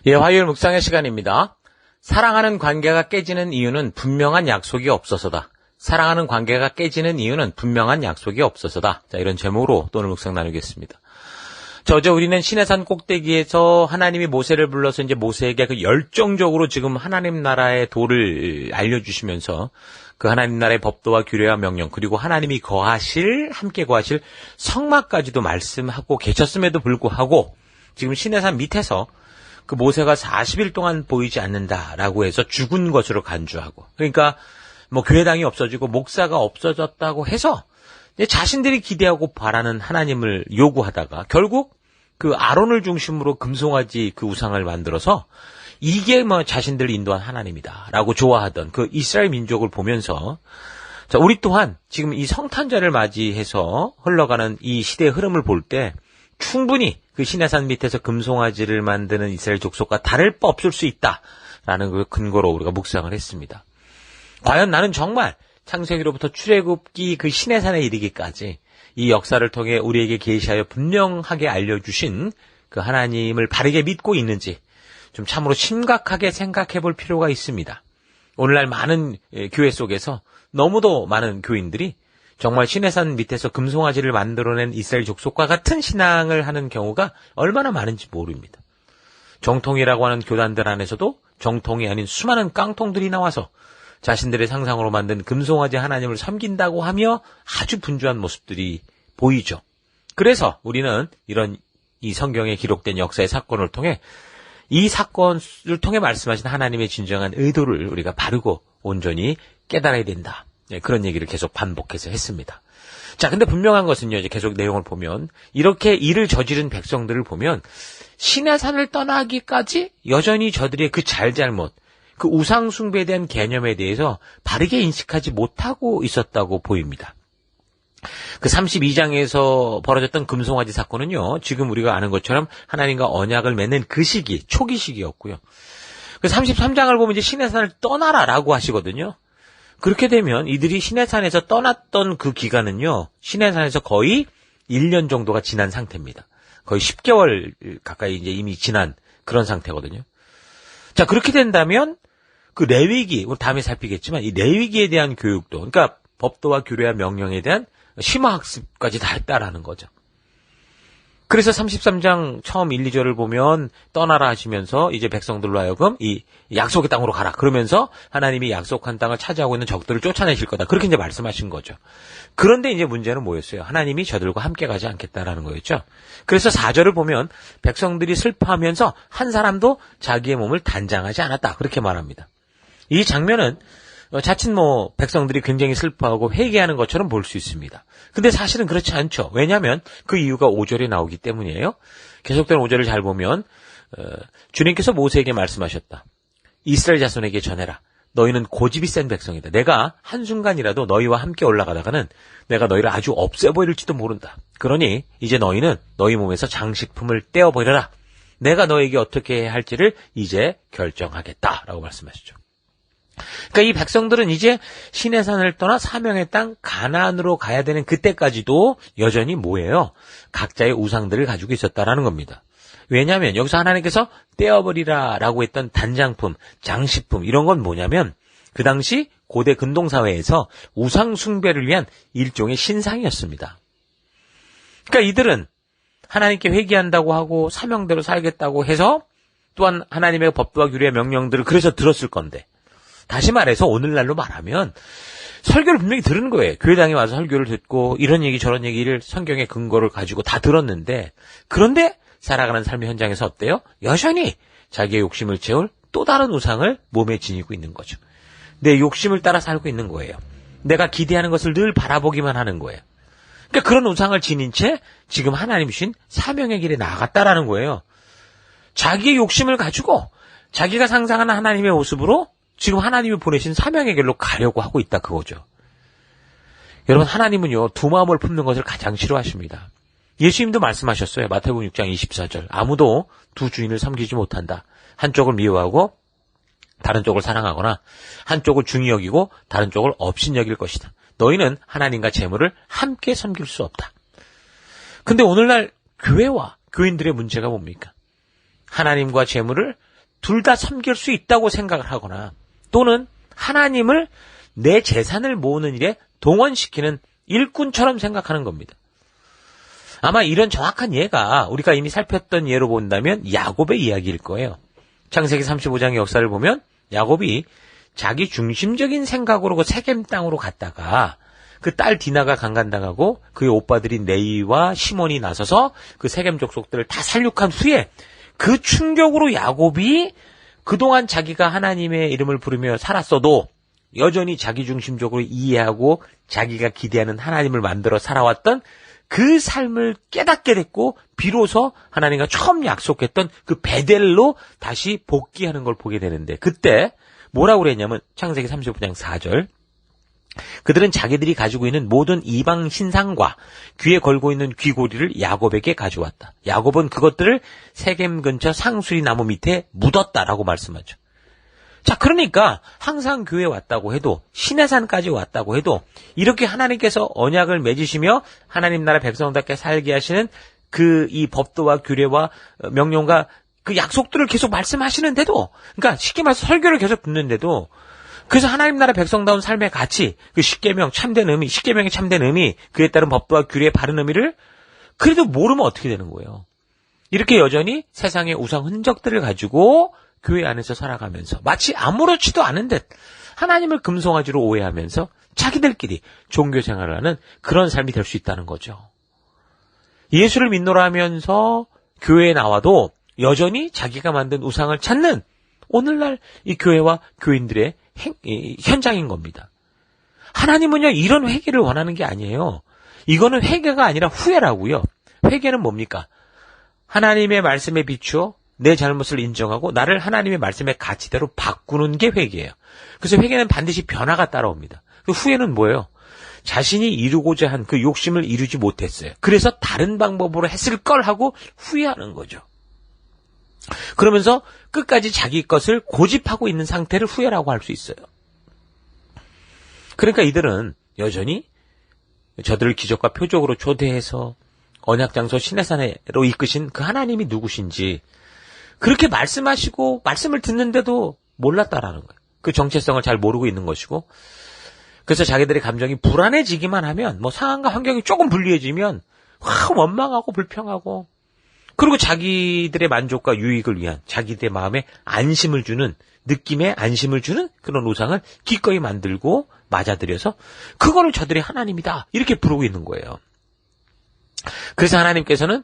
예, 화요일 묵상의 시간입니다. 사랑하는 관계가 깨지는 이유는 분명한 약속이 없어서다. 사랑하는 관계가 깨지는 이유는 분명한 약속이 없어서다. 자, 이런 제목으로 또 오늘 묵상 나누겠습니다. 어제 우리는 시내산 꼭대기에서 하나님이 모세를 불러서 이제 모세에게 그 열정적으로 지금 하나님 나라의 도를 알려주시면서 그 하나님 나라의 법도와 규례와 명령, 그리고 하나님이 함께 거하실 성막까지도 말씀하고 계셨음에도 불구하고 지금 시내산 밑에서 그 모세가 40일 동안 보이지 않는다라고 해서 죽은 것으로 간주하고, 그러니까 뭐 교회당이 없어지고 목사가 없어졌다고 해서 자신들이 기대하고 바라는 하나님을 요구하다가 결국 그 아론을 중심으로 금송아지 그 우상을 만들어서 이게 뭐 자신들을 인도한 하나님이다라고 좋아하던 그 이스라엘 민족을 보면서, 자, 우리 또한 지금 이 성탄절을 맞이해서 흘러가는 이 시대의 흐름을 볼 때 충분히 그 시내산 밑에서 금송아지를 만드는 이스라엘 족속과 다를 바 없을 수 있다라는 그 근거로 우리가 묵상을 했습니다. 과연 나는 정말 창세기로부터 출애굽기 그 시내산에 이르기까지 이 역사를 통해 우리에게 계시하여 분명하게 알려주신 그 하나님을 바르게 믿고 있는지 좀 참으로 심각하게 생각해 볼 필요가 있습니다. 오늘날 많은 교회 속에서 너무도 많은 교인들이 정말 시내산 밑에서 금송아지를 만들어낸 이스라엘 족속과 같은 신앙을 하는 경우가 얼마나 많은지 모릅니다. 정통이라고 하는 교단들 안에서도 정통이 아닌 수많은 깡통들이 나와서 자신들의 상상으로 만든 금송아지 하나님을 섬긴다고 하며 아주 분주한 모습들이 보이죠. 그래서 우리는 이런 이 성경에 기록된 역사의 사건을 통해 이 사건을 통해 말씀하신 하나님의 진정한 의도를 우리가 바르고 온전히 깨달아야 된다. 네, 그런 얘기를 계속 반복해서 했습니다. 자, 근데 분명한 것은요, 이제 계속 내용을 보면, 이렇게 일을 저지른 백성들을 보면, 시내산을 떠나기까지 여전히 저들의 그 잘잘못, 그 우상숭배에 대한 개념에 대해서 바르게 인식하지 못하고 있었다고 보입니다. 그 32장에서 벌어졌던 금송아지 사건은요, 지금 우리가 아는 것처럼 하나님과 언약을 맺는 그 시기, 초기 시기였고요. 그 33장을 보면 이제 시내산을 떠나라라고 하시거든요. 그렇게 되면 이들이 시내산에서 떠났던 그 기간은요, 시내산에서 거의 1년 정도가 지난 상태입니다. 거의 10개월 가까이 이제 이미 지난 그런 상태거든요. 자, 그렇게 된다면 그 레위기, 우리 다음에 살피겠지만 이 레위기에 대한 교육도, 그러니까 법도와 규례와 명령에 대한 심화학습까지 다 했다라는 거죠. 그래서 33장 처음 1, 2절을 보면 떠나라 하시면서 이제 백성들로 하여금 이 약속의 땅으로 가라. 그러면서 하나님이 약속한 땅을 차지하고 있는 적들을 쫓아내실 거다. 그렇게 이제 말씀하신 거죠. 그런데 이제 문제는 뭐였어요? 하나님이 저들과 함께 가지 않겠다라는 거였죠. 그래서 4절을 보면 백성들이 슬퍼하면서 한 사람도 자기의 몸을 단장하지 않았다. 그렇게 말합니다. 이 장면은 자칫 백성들이 굉장히 슬퍼하고 회개하는 것처럼 볼 수 있습니다. 근데 사실은 그렇지 않죠. 왜냐하면 그 이유가 5절에 나오기 때문이에요. 계속된 5절을 잘 보면 주님께서 모세에게 말씀하셨다. 이스라엘 자손에게 전해라. 너희는 고집이 센 백성이다. 내가 한순간이라도 너희와 함께 올라가다가는 내가 너희를 아주 없애버릴지도 모른다. 그러니 이제 너희는 너희 몸에서 장식품을 떼어버려라. 내가 너에게 어떻게 해야 할지를 이제 결정하겠다라고 말씀하시죠. 그러니까 이 백성들은 이제 시내산을 떠나 사명의 땅 가나안으로 가야 되는 그때까지도 여전히 뭐예요? 각자의 우상들을 가지고 있었다라는 겁니다. 왜냐하면 여기서 하나님께서 떼어버리라라고 했던 단장품, 장식품 이런 건 뭐냐면 그 당시 고대 근동사회에서 우상 숭배를 위한 일종의 신상이었습니다. 그러니까 이들은 하나님께 회개한다고 하고 사명대로 살겠다고 해서 또한 하나님의 법도와 규례의 명령들을 그래서 들었을 건데, 다시 말해서 오늘날로 말하면 설교를 분명히 들은 거예요. 교회당에 와서 설교를 듣고 이런 얘기 저런 얘기를 성경의 근거를 가지고 다 들었는데, 그런데 살아가는 삶의 현장에서 어때요? 여전히 자기의 욕심을 채울 또 다른 우상을 몸에 지니고 있는 거죠. 내 욕심을 따라 살고 있는 거예요. 내가 기대하는 것을 늘 바라보기만 하는 거예요. 그러니까 그런 우상을 지닌 채 지금 하나님 주신 사명의 길에 나아갔다라는 거예요. 자기의 욕심을 가지고 자기가 상상하는 하나님의 모습으로 지금 하나님이 보내신 사명의 길로 가려고 하고 있다 그거죠. 여러분, 하나님은요, 두 마음을 품는 것을 가장 싫어하십니다. 예수님도 말씀하셨어요. 마태복음 6장 24절. 아무도 두 주인을 섬기지 못한다. 한쪽을 미워하고 다른 쪽을 사랑하거나 한쪽을 중히 여기고 다른 쪽을 업신 여길 것이다. 너희는 하나님과 재물을 함께 섬길 수 없다. 근데 오늘날 교회와 교인들의 문제가 뭡니까? 하나님과 재물을 둘 다 섬길 수 있다고 생각을 하거나 또는 하나님을 내 재산을 모으는 일에 동원시키는 일꾼처럼 생각하는 겁니다. 아마 이런 정확한 예가 우리가 이미 살폈던 예로 본다면 야곱의 이야기일 거예요. 창세기 35장의 역사를 보면 야곱이 자기 중심적인 생각으로 그 세겜 땅으로 갔다가 그 딸 디나가 강간당하고 그의 오빠들인 레이와 시몬이 나서서 그 세겜 족속들을 다 살육한 후에 그 충격으로 야곱이 그동안 자기가 하나님의 이름을 부르며 살았어도 여전히 자기 중심적으로 이해하고 자기가 기대하는 하나님을 만들어 살아왔던 그 삶을 깨닫게 됐고 비로소 하나님과 처음 약속했던 그 베델로 다시 복귀하는 걸 보게 되는데 그때 뭐라고 그랬냐면 창세기 35장 4절 그들은 자기들이 가지고 있는 모든 이방 신상과 귀에 걸고 있는 귀고리를 야곱에게 가져왔다. 야곱은 그것들을 세겜 근처 상수리 나무 밑에 묻었다라고 말씀하죠. 자, 그러니까 항상 교회에 왔다고 해도 시내산까지 왔다고 해도 이렇게 하나님께서 언약을 맺으시며 하나님 나라 백성답게 살게 하시는 그 이 법도와 규례와 명령과 그 약속들을 계속 말씀하시는데도 그러니까 쉽게 말해서 설교를 계속 듣는데도 그래서 하나님 나라 백성다운 삶의 가치, 그 십계명 참된 의미, 십계명의 참된 의미, 그에 따른 법도와 규례의 바른 의미를 그래도 모르면 어떻게 되는 거예요? 이렇게 여전히 세상의 우상 흔적들을 가지고 교회 안에서 살아가면서 마치 아무렇지도 않은 듯 하나님을 금송아지로 오해하면서 자기들끼리 종교 생활을 하는 그런 삶이 될 수 있다는 거죠. 예수를 믿노라 하면서 교회에 나와도 여전히 자기가 만든 우상을 찾는 오늘날 이 교회와 교인들의 현장인 겁니다. 하나님은요 이런 회개를 원하는 게 아니에요. 이거는 회개가 아니라 후회라고요. 회개는 뭡니까? 하나님의 말씀에 비추어 내 잘못을 인정하고 나를 하나님의 말씀의 가치대로 바꾸는 게 회개예요. 그래서 회개는 반드시 변화가 따라옵니다. 그 후회는 뭐예요? 자신이 이루고자 한 그 욕심을 이루지 못했어요. 그래서 다른 방법으로 했을 걸 하고 후회하는 거죠. 그러면서 끝까지 자기 것을 고집하고 있는 상태를 후회라고 할 수 있어요. 그러니까 이들은 여전히 저들을 기적과 표적으로 초대해서 언약장소 시내산으로 이끄신 그 하나님이 누구신지 그렇게 말씀하시고 말씀을 듣는데도 몰랐다라는 거예요. 그 정체성을 잘 모르고 있는 것이고 그래서 자기들의 감정이 불안해지기만 하면 뭐 상황과 환경이 조금 불리해지면 원망하고 불평하고 그리고 자기들의 만족과 유익을 위한 자기들의 마음에 안심을 주는 느낌에 안심을 주는 그런 우상을 기꺼이 만들고 맞아들여서 그거를 저들의 하나님이다 이렇게 부르고 있는 거예요. 그래서 하나님께서는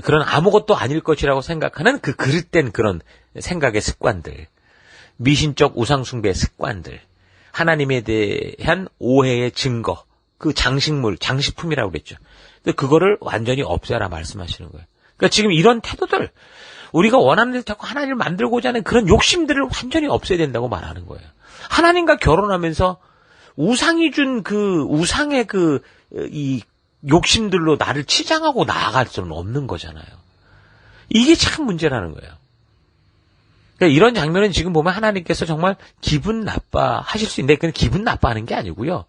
그런 아무것도 아닐 것이라고 생각하는 그 그릇된 그런 생각의 습관들, 미신적 우상숭배의 습관들, 하나님에 대한 오해의 증거, 그 장식물, 장식품이라고 그랬죠. 근데 그거를 완전히 없애라 말씀하시는 거예요. 그러니까 지금 이런 태도들, 우리가 원하는 대로 자꾸 하나님을 만들고자 하는 그런 욕심들을 완전히 없애야 된다고 말하는 거예요. 하나님과 결혼하면서 우상이 준 그 우상의 이 욕심들로 나를 치장하고 나아갈 수는 없는 거잖아요. 이게 참 문제라는 거예요. 그러니까 이런 장면은 지금 보면 하나님께서 정말 기분 나빠하실 수 있는데 그건 기분 나빠하는 게 아니고요.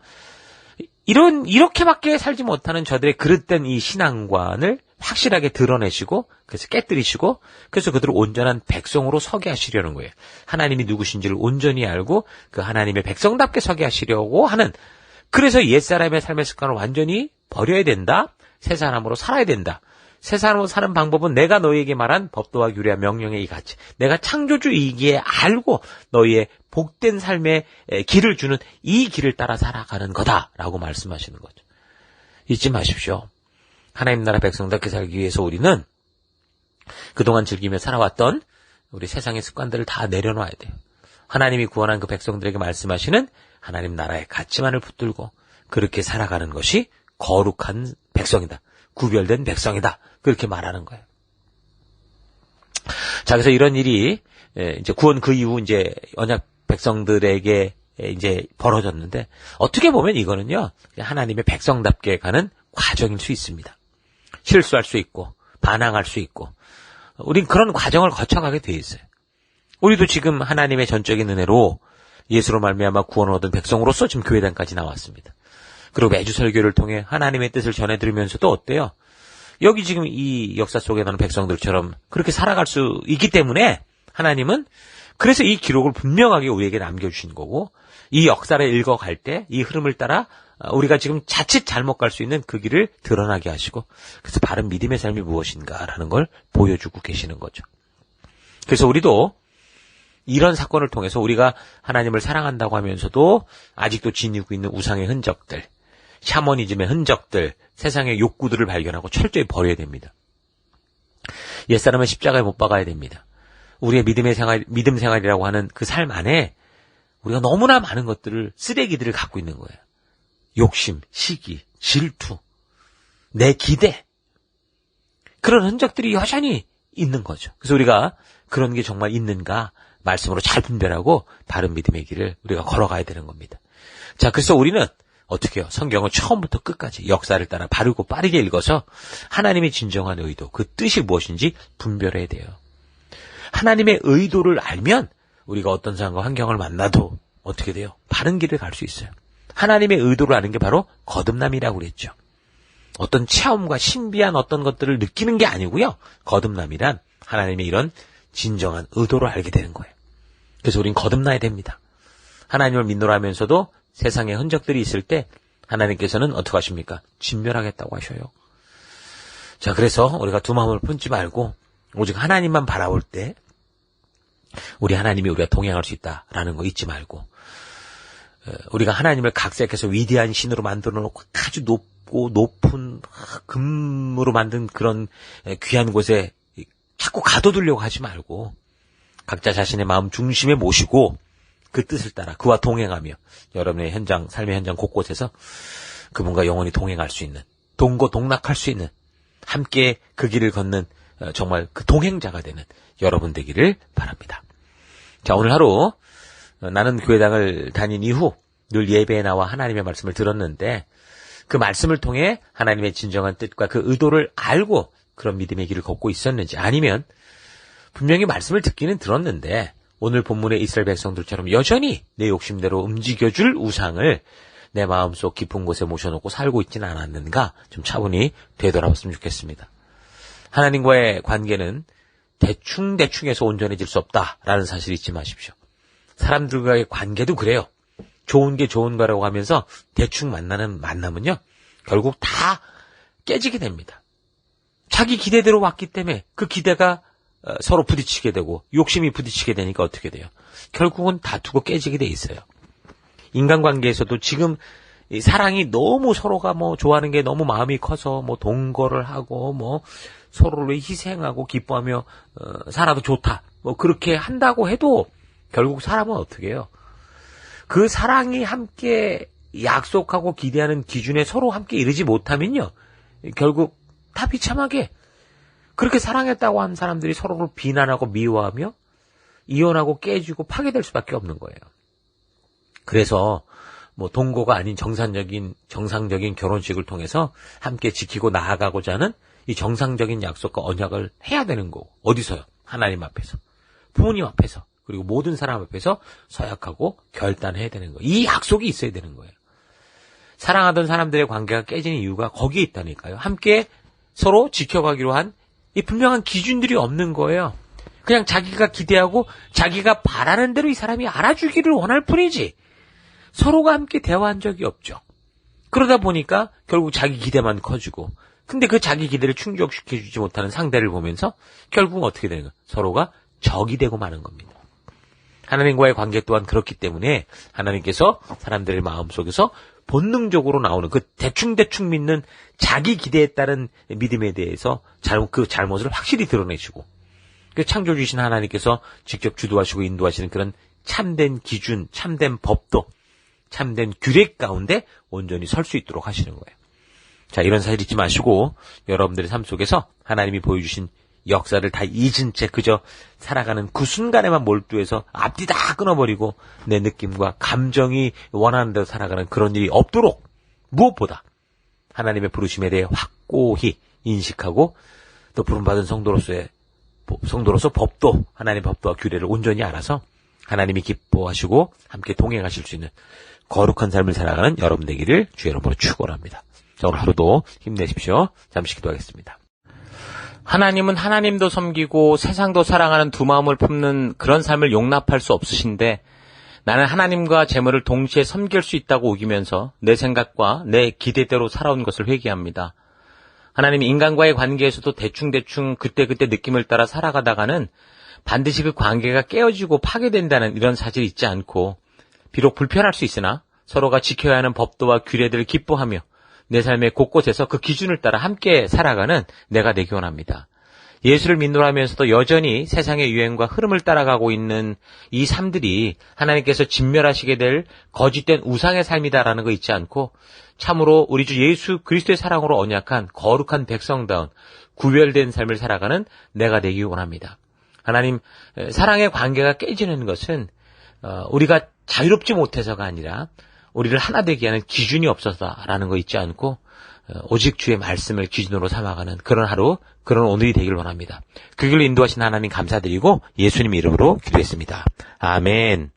이렇게밖에 살지 못하는 저들의 그릇된 이 신앙관을 확실하게 드러내시고 그래서 깨뜨리시고 그래서 그들을 온전한 백성으로 서게 하시려는 거예요. 하나님이 누구신지를 온전히 알고 그 하나님의 백성답게 서게 하시려고 하는 그래서 옛사람의 삶의 습관을 완전히 버려야 된다. 새 사람으로 살아야 된다. 새 사람으로 사는 방법은 내가 너희에게 말한 법도와 규례와 명령의 이 가치. 내가 창조주이기에 알고 너희의 복된 삶의 길을 주는 이 길을 따라 살아가는 거다라고 말씀하시는 거죠. 잊지 마십시오. 하나님 나라 백성답게 살기 위해서 우리는 그동안 즐기며 살아왔던 우리 세상의 습관들을 다 내려놔야 돼요. 하나님이 구원한 그 백성들에게 말씀하시는 하나님 나라의 가치만을 붙들고 그렇게 살아가는 것이 거룩한 백성이다. 구별된 백성이다. 그렇게 말하는 거예요. 자, 그래서 이런 일이 이제 구원 그 이후 이제 언약 백성들에게 이제 벌어졌는데 어떻게 보면 이거는요 하나님의 백성답게 가는 과정일 수 있습니다. 실수할 수 있고 반항할 수 있고 우린 그런 과정을 거쳐가게 돼 있어요. 우리도 지금 하나님의 전적인 은혜로 예수로 말미암아 구원을 얻은 백성으로서 지금 교회당까지 나왔습니다. 그리고 매주 설교를 통해 하나님의 뜻을 전해드리면서도 어때요? 여기 지금 이 역사 속에 나는 백성들처럼 그렇게 살아갈 수 있기 때문에 하나님은 그래서 이 기록을 분명하게 우리에게 남겨주신 거고, 이 역사를 읽어갈 때 이 흐름을 따라 우리가 지금 자칫 잘못 갈 수 있는 그 길을 드러나게 하시고, 그래서 바른 믿음의 삶이 무엇인가라는 걸 보여주고 계시는 거죠. 그래서 우리도 이런 사건을 통해서 우리가 하나님을 사랑한다고 하면서도 아직도 지니고 있는 우상의 흔적들, 샤머니즘의 흔적들, 세상의 욕구들을 발견하고 철저히 버려야 됩니다. 옛사람은 십자가에 못 박아야 됩니다. 우리의 믿음 생활이라고 하는 그 삶 안에 우리가 너무나 많은 것들을, 쓰레기들을 갖고 있는 거예요. 욕심, 시기, 질투, 내 기대. 그런 흔적들이 여전히 있는 거죠. 그래서 우리가 그런 게 정말 있는가 말씀으로 잘 분별하고 바른 믿음의 길을 우리가 걸어가야 되는 겁니다. 자, 그래서 우리는 어떻게 해요? 성경을 처음부터 끝까지 역사를 따라 바르고 빠르게 읽어서 하나님의 진정한 의도, 그 뜻이 무엇인지 분별해야 돼요. 하나님의 의도를 알면 우리가 어떤 상황과 환경을 만나도 어떻게 돼요? 바른 길을 갈 수 있어요. 하나님의 의도를 아는 게 바로 거듭남이라고 그랬죠. 어떤 체험과 신비한 어떤 것들을 느끼는 게 아니고요. 거듭남이란 하나님의 이런 진정한 의도를 알게 되는 거예요. 그래서 우린 거듭나야 됩니다. 하나님을 믿노라 하면서도 세상에 흔적들이 있을 때 하나님께서는 어떻게 하십니까? 진멸하겠다고 하셔요. 자, 그래서 우리가 두 마음을 품지 말고 오직 하나님만 바라볼 때 우리 하나님이 우리가 동행할 수 있다라는 거 잊지 말고, 우리가 하나님을 각색해서 위대한 신으로 만들어 놓고 아주 높은 금으로 만든 그런 귀한 곳에 자꾸 가둬두려고 하지 말고 각자 자신의 마음 중심에 모시고 그 뜻을 따라 그와 동행하며 여러분의 삶의 현장 곳곳에서 그분과 영원히 동행할 수 있는, 동고동락할 수 있는, 함께 그 길을 걷는 정말 그 동행자가 되는 여러분 되기를 바랍니다. 자, 오늘 하루 나는 교회당을 다닌 이후 늘 예배에 나와 하나님의 말씀을 들었는데 그 말씀을 통해 하나님의 진정한 뜻과 그 의도를 알고 그런 믿음의 길을 걷고 있었는지, 아니면 분명히 말씀을 듣기는 들었는데 오늘 본문의 이스라엘 백성들처럼 여전히 내 욕심대로 움직여줄 우상을 내 마음속 깊은 곳에 모셔놓고 살고 있지는 않았는가 좀 차분히 되돌아봤으면 좋겠습니다. 하나님과의 관계는 대충해서 온전해질 수 없다라는 사실 잊지 마십시오. 사람들과의 관계도 그래요. 좋은 게 좋은가라고 하면서 대충 만나는 만남은요, 결국 다 깨지게 됩니다. 자기 기대대로 왔기 때문에 그 기대가 서로 부딪히게 되고 욕심이 부딪히게 되니까 어떻게 돼요? 결국은 다투고 깨지게 돼 있어요. 인간관계에서도 지금 사랑이 너무 서로가 좋아하는 게 너무 마음이 커서 동거를 하고 서로를 희생하고 기뻐하며 살아도 좋다. 그렇게 한다고 해도 결국 사람은 어떻게 해요? 그 사랑이 함께 약속하고 기대하는 기준에 서로 함께 이르지 못하면요, 결국 다 비참하게 그렇게 사랑했다고 한 사람들이 서로를 비난하고 미워하며 이혼하고 깨지고 파괴될 수밖에 없는 거예요. 그래서 동거가 아닌 정상적인 결혼식을 통해서 함께 지키고 나아가고자 하는 이 정상적인 약속과 언약을 해야 되는 거고, 어디서요? 하나님 앞에서, 부모님 앞에서, 그리고 모든 사람 앞에서 서약하고 결단해야 되는 거예요. 이 약속이 있어야 되는 거예요. 사랑하던 사람들의 관계가 깨지는 이유가 거기에 있다니까요. 함께 서로 지켜가기로 한 이 분명한 기준들이 없는 거예요. 그냥 자기가 기대하고 자기가 바라는 대로 이 사람이 알아주기를 원할 뿐이지 서로가 함께 대화한 적이 없죠. 그러다 보니까 결국 자기 기대만 커지고, 근데 그 자기 기대를 충족시켜주지 못하는 상대를 보면서 결국은 어떻게 되는 거예요? 서로가 적이 되고 마는 겁니다. 하나님과의 관계 또한 그렇기 때문에 하나님께서 사람들의 마음속에서 본능적으로 나오는 그 대충 믿는 자기 기대에 따른 믿음에 대해서 그 잘못을 확실히 드러내시고, 그 창조주신 하나님께서 직접 주도하시고 인도하시는 그런 참된 기준, 참된 법도, 참된 규례 가운데 온전히 설 수 있도록 하시는 거예요. 자, 이런 사실 잊지 마시고 여러분들의 삶 속에서 하나님이 보여주신 역사를 다 잊은 채 그저 살아가는 그 순간에만 몰두해서 앞뒤 다 끊어버리고 내 느낌과 감정이 원하는 대로 살아가는 그런 일이 없도록 무엇보다 하나님의 부르심에 대해 확고히 인식하고 또 부름받은 성도로서 법도, 하나님의 법도와 규례를 온전히 알아서 하나님이 기뻐하시고 함께 동행하실 수 있는 거룩한 삶을 살아가는 여러분 되기를 주의 이름으로 축원합니다. 자, 오늘 하루도 힘내십시오. 잠시 기도하겠습니다. 하나님은 하나님도 섬기고 세상도 사랑하는 두 마음을 품는 그런 삶을 용납할 수 없으신데 나는 하나님과 재물을 동시에 섬길 수 있다고 우기면서 내 생각과 내 기대대로 살아온 것을 회개합니다. 하나님 인간과의 관계에서도 대충대충 그때그때 느낌을 따라 살아가다가는 반드시 그 관계가 깨어지고 파괴된다는 이런 사실이 있지 않고 비록 불편할 수 있으나 서로가 지켜야 하는 법도와 규례들을 기뻐하며 내 삶의 곳곳에서 그 기준을 따라 함께 살아가는 내가 되기 원합니다. 예수를 믿노라 하면서도 여전히 세상의 유행과 흐름을 따라가고 있는 이 삶들이 하나님께서 진멸하시게 될 거짓된 우상의 삶이다라는 거 잊지 않고 참으로 우리 주 예수 그리스도의 사랑으로 언약한 거룩한 백성다운 구별된 삶을 살아가는 내가 되기 원합니다. 하나님, 사랑의 관계가 깨지는 것은 우리가 자유롭지 못해서가 아니라 우리를 하나 되게 하는 기준이 없어서라는 거 잊지 않고 오직 주의 말씀을 기준으로 삼아가는 그런 하루, 그런 오늘이 되길 원합니다. 그 길로 인도하신 하나님 감사드리고 예수님 이름으로 기도했습니다. 아멘.